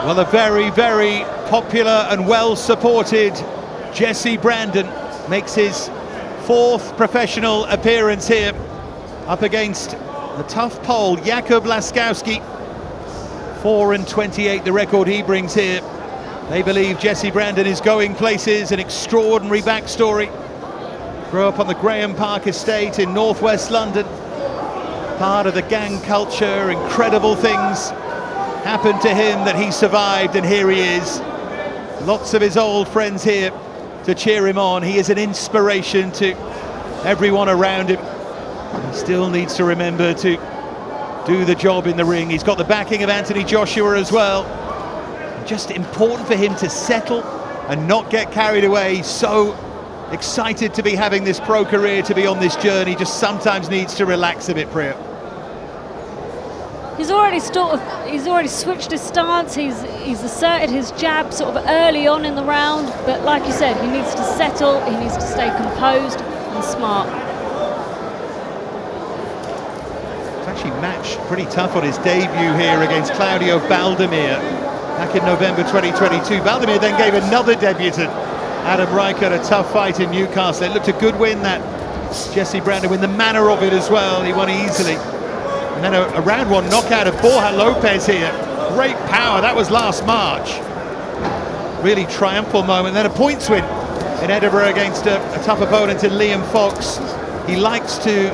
Well, a very, very popular and well-supported Jesse Brandon makes his 4th professional appearance here, up against the tough Pole, Jakub Laskowski. 4:28, the record he brings here. They believe Jesse Brandon is going places, an extraordinary backstory. Grew up on the Graham Park estate in northwest London. Part of the gang culture, incredible things happened to him that he survived, and here he is. Lots of his old friends here to cheer him on. He is an inspiration to everyone around him. He still needs to remember to do the job in the ring. He's got the backing of Anthony Joshua as well. Just important for him to settle and not get carried away. He's so excited to be having this pro career, to be on this journey. Just sometimes needs to relax a bit, Priya. He's already switched his stance. He's asserted his jab sort of early on in the round, but like you said, he needs to settle. He needs to stay composed and smart. It's actually matched pretty tough on his debut here against Claudio Baldemir back in November 2022. Baldemir then gave another debutant, Adam Reichert, a tough fight in Newcastle. It looked a good win, that Jesse Brandon, in the manner of it as well. He won easily. And then a round 1 knockout of Borja Lopez here. Great power, that was last March. Really triumphal moment. Then a points win in Edinburgh against a tough opponent in Liam Fox. He likes to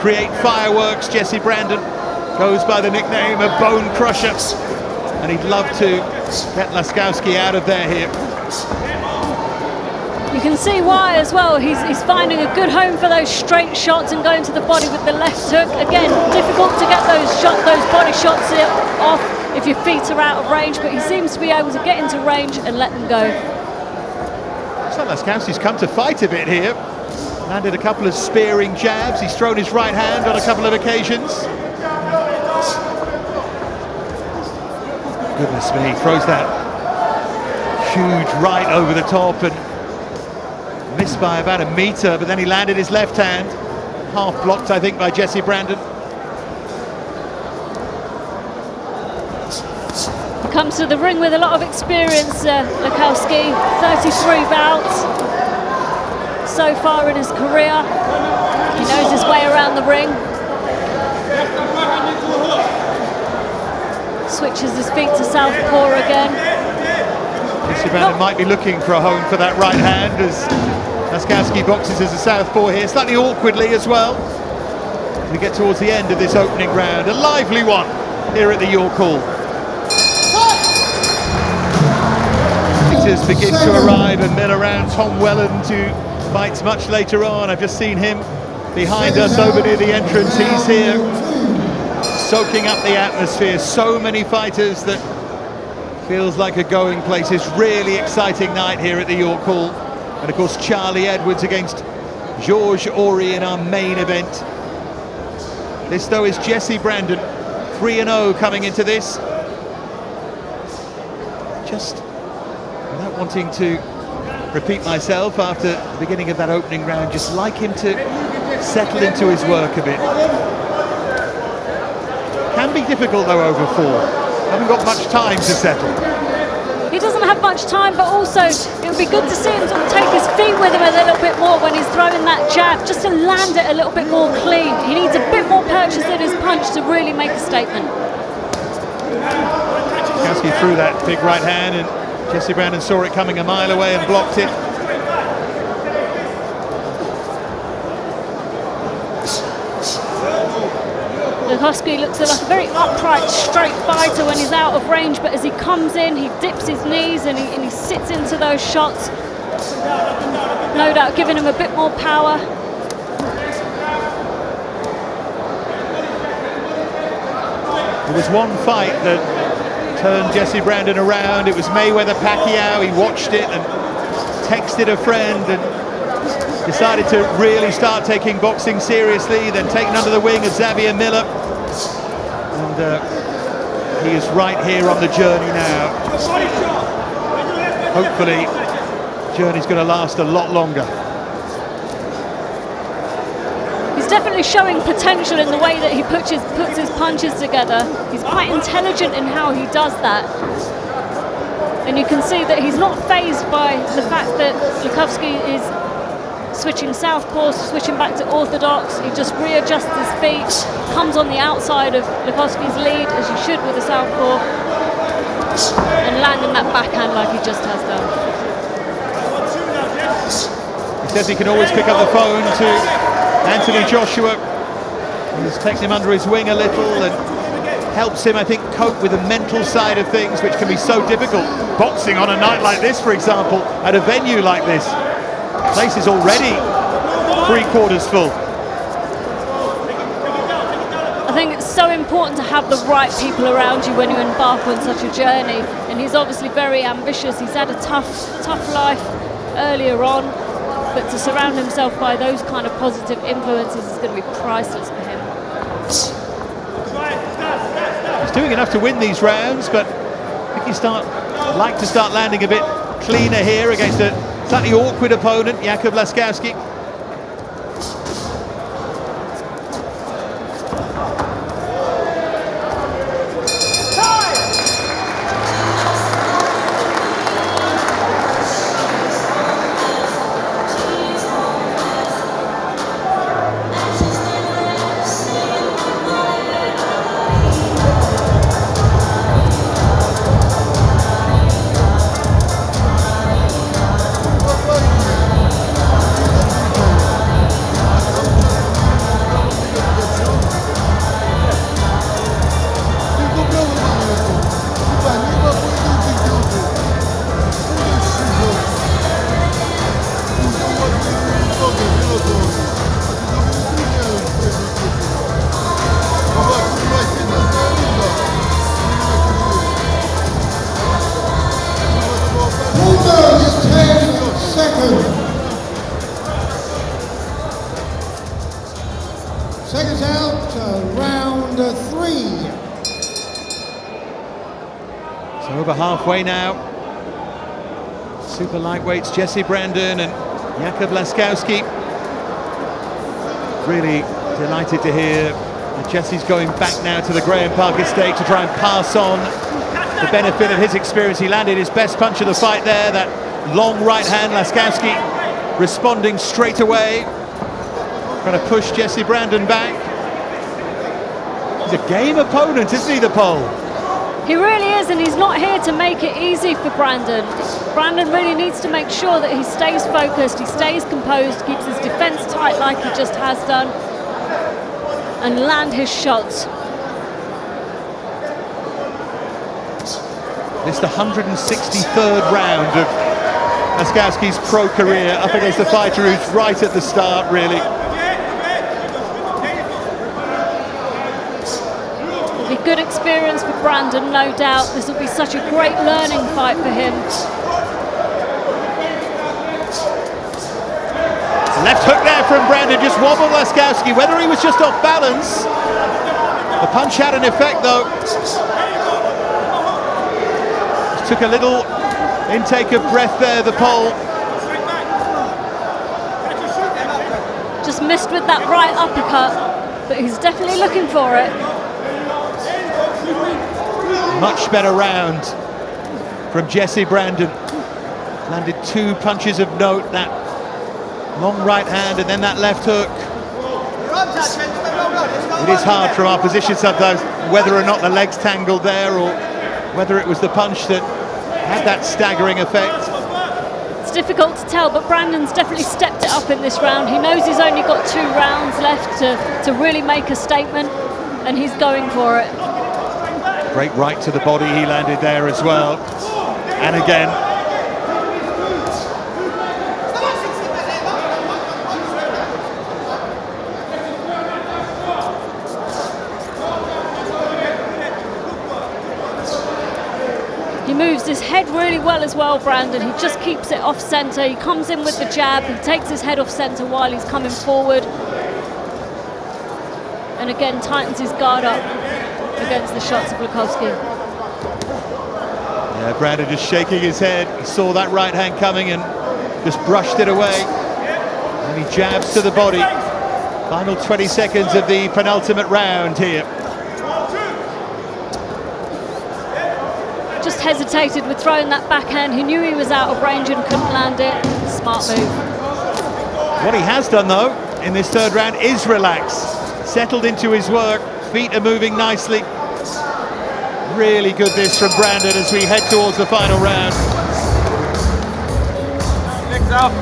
create fireworks. Jesse Brandon goes by the nickname of Bone Crusher. And he'd love to get Laskowski out of there here. You can see why as well. He's finding a good home for those straight shots and going to the body with the left hook. Again, difficult to get those body shots off if your feet are out of range, but he seems to be able to get into range and let them go. So Laskowski's come to fight a bit here. Landed a couple of spearing jabs. He's thrown his right hand on a couple of occasions. Goodness me, throws that huge right over the top and missed by about a metre, but then he landed his left hand, half blocked I think by Jesse Brandon. He comes to the ring with a lot of experience, Laskowski, 33 bouts so far in his career. He knows his way around the ring. Switches his feet to southpaw again. Jesse Brandon might be looking for a home for that right hand as Laskowski boxes as a southpaw here, slightly awkwardly as well. We get towards the end of this opening round, a lively one here at the York Hall. Fighters begin to arrive and mill around. Tom Welland, who fights much later on. I've just seen him behind us over near the entrance. He's here, soaking up the atmosphere. So many fighters that feels like a going place. It's really exciting night here at the York Hall. And of course Charlie Edwards against Georges Ori in our main event. This though is Jesse Brandon, 3-0 coming into this. Just without wanting to repeat myself after the beginning of that opening round, just like him to settle into his work a bit. Can be difficult though over 4. Haven't got much time to settle. He doesn't have much time, but also it would be good to see him sort of take his feet with him a little bit more when he's throwing that jab, just to land it a little bit more clean. He needs a bit more purchase in his punch to really make a statement. Laskowski threw that big right hand and Jesse Brandon saw it coming a mile away and blocked it. Laskowski looks like a very upright, straight fighter when he's out of range, but as he comes in, he dips his knees and he sits into those shots. No doubt giving him a bit more power. There was one fight that turned Jesse Brandon around. It was Mayweather-Pacquiao. He watched it and texted a friend and decided to really start taking boxing seriously, then taken under the wing of Xavier Miller. And he is right here on the journey now. Hopefully, the journey's going to last a lot longer. He's definitely showing potential in the way that he puts his punches together. He's quite intelligent in how he does that. And you can see that he's not fazed by the fact that Laskowski is switching southpaw, switching back to orthodox. He just readjusts his feet, comes on the outside of Laskowski's lead, as you should with a southpaw, and landing that backhand like he just has done. He says he can always pick up the phone to Anthony Joshua. He's taken him under his wing a little and helps him, I think, cope with the mental side of things, which can be so difficult. Boxing on a night like this, for example, at a venue like this. The place is already 3/4 full. I think it's so important to have the right people around you when you embark on such a journey. And he's obviously very ambitious. He's had a tough life earlier on, but to surround himself by those kind of positive influences is going to be priceless for him. He's doing enough to win these rounds, but I think he'd like to start landing a bit cleaner here against a slightly awkward opponent, Jakub Laskowski. Seconds out, round 3. So over halfway now. Super lightweights Jesse Brandon and Jakub Laskowski. Really delighted to hear that Jesse's going back now to the Graham Park estate to try and pass on the benefit of his experience. He landed his best punch of the fight there, that long right hand. Laskowski responding straight away, trying to push Jesse Brandon back. He's a game opponent, isn't he, the Pole? He really is, and he's not here to make it easy for Brandon. Brandon really needs to make sure that he stays focused, he stays composed, keeps his defense tight like he just has done, and land his shots. This is the 163rd round of Laskowski's pro career, up against a fighter who's right at the start, really. It'll be good experience for Brandon, no doubt. This will be such a great learning fight for him. Left hook there from Brandon, just wobbled Laskowski. Whether he was just off balance, the punch had an effect though. Just took a little intake of breath there, the Pole. Just missed with that right uppercut, but he's definitely looking for it. Much better round from Jesse Brandon. Landed 2 punches of note, that long right hand and then that left hook. It is hard from our position sometimes whether or not the legs tangled there or whether it was the punch that had that staggering effect. It's difficult to tell, but Brandon's definitely stepped it up in this round. He knows he's only got 2 rounds left to really make a statement, and he's going for it. Great right to the body he landed there as well. And again. He moves his head really well as well, Brandon. He just keeps it off centre. He comes in with the jab. He takes his head off centre while he's coming forward. And again, tightens his guard up against the shots of Laskowski. Yeah, Brandon just shaking his head. He saw that right hand coming and just brushed it away. And he jabs to the body. Final 20 seconds of the penultimate round here. just hesitated with throwing that backhand. He knew he was out of range and couldn't land it. Smart move. What he has done though in this third round is relax, settled into his work, feet are moving nicely. Really good this from Brandon as we head towards the final round. Next out.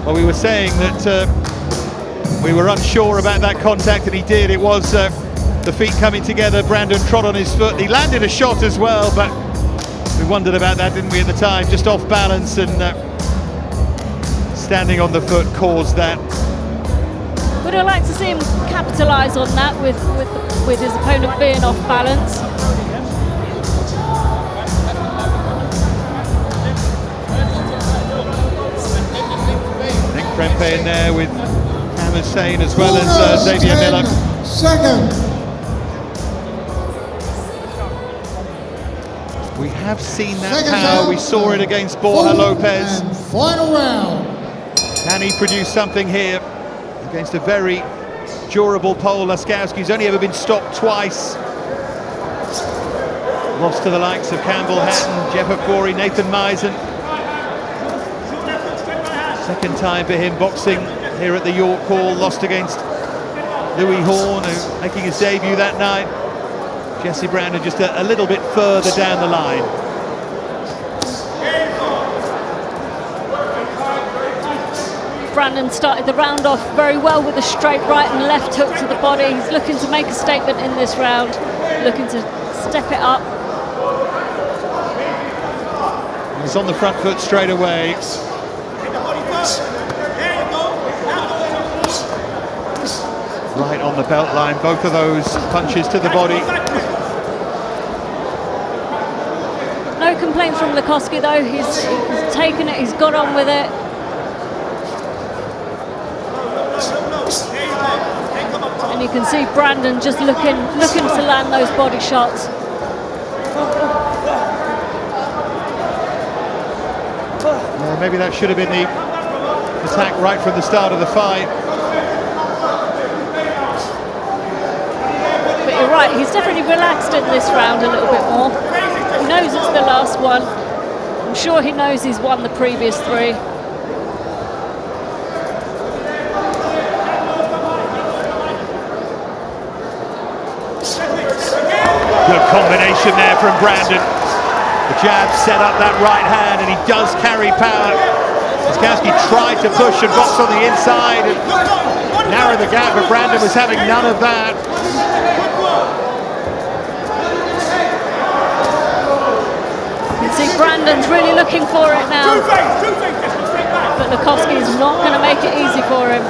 Well, we were saying that we were unsure about that contact, and he did. It was the feet coming together. Brandon trod on his foot. He landed a shot as well, but we wondered about that, didn't we, at the time? Just off balance, and standing on the foot caused that. Would I like to see him capitalise on that with his opponent being off balance? Krempe in there with Cam Hussein as well as Xavier Miller. Second. We have seen that power. We saw it against Borja Lopez. And final round. Can he produce something here against a very durable Pole? Laskowski's only ever been stopped twice. Lost to the likes of Campbell Hatton, Jeff Corey, Nathan Misen. Second time for him boxing here at the York Hall. Lost against Louis Horn, who making his debut that night. Jesse Brandon just a little bit further down the line. Brandon started the round off very well with a straight right and left hook to the body. He's looking to make a statement in this round, looking to step it up. He's on the front foot straight away. Right on the belt line, both of those punches to the body. No complaints from Laskowski though, he's taken it, he's got on with it. And you can see Brandon just looking to land those body shots. Yeah, maybe that should have been the attack right from the start of the fight. But you're right, he's definitely relaxed in this round a little bit more. He knows it's the last one. I'm sure he knows he's won the previous three. Good combination there from Brandon. The jab set up that right hand, and he does carry power. Laskowski tried to push and box on the inside and narrow the gap, but Brandon was having none of that. You can see Brandon's really looking for it now. But Laskowski is not going to make it easy for him.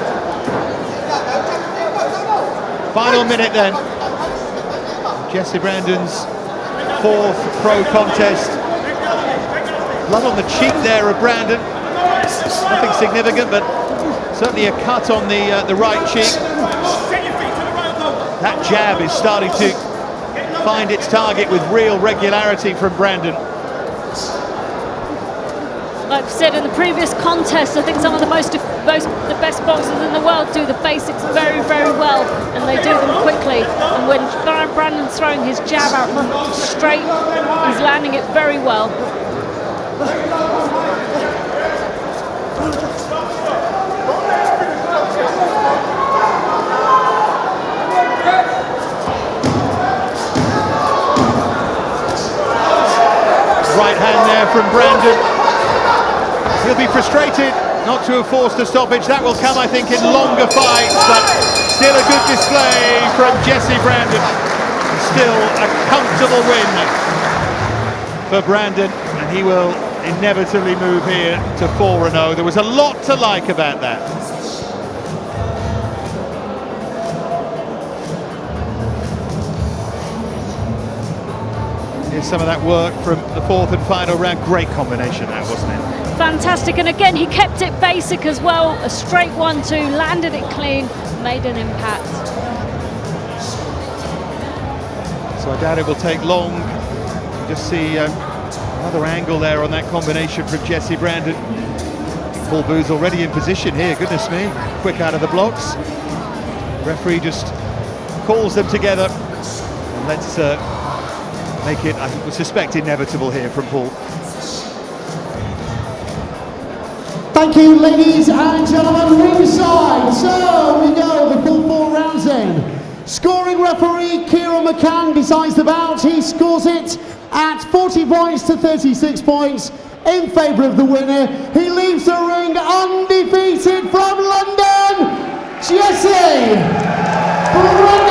Final minute then. Jesse Brandon's fourth pro contest. Blood on the cheek there of Brandon. Nothing significant, but certainly a cut on the right cheek. That jab is starting to find its target with real regularity from Brandon. Like I said in the previous contest, I think some of the the best boxers in the world do the basics very, very well, and they do them quickly. And when Brandon's throwing his jab out straight, he's landing it very well. Right hand there from Brandon. He'll be frustrated not to have forced a stoppage. That will come, I think, in longer fights, but still a good display from Jesse Brandon. Still a comfortable win for Brandon, and he will inevitably move here to 4-0. There was a lot to like about that. Here's some of that work from the fourth and final round. Great combination that, wasn't it? Fantastic, and again he kept it basic as well. A straight 1-2, landed it clean, made an impact. So I doubt it will take long. Just see another angle there on that combination from Jesse Brandon. Paul Booth's already in position here, goodness me. Quick out of the blocks. Referee just calls them together. And let's make it, I would suspect, inevitable here from Paul. Thank you, ladies and gentlemen, ringside. So we go, the full 4 rounds in. Scoring referee Kieran McCann decides the bout. He scores it at 40 points to 36 points in favour of the winner. He leaves the ring undefeated from London, Jesse Brandon.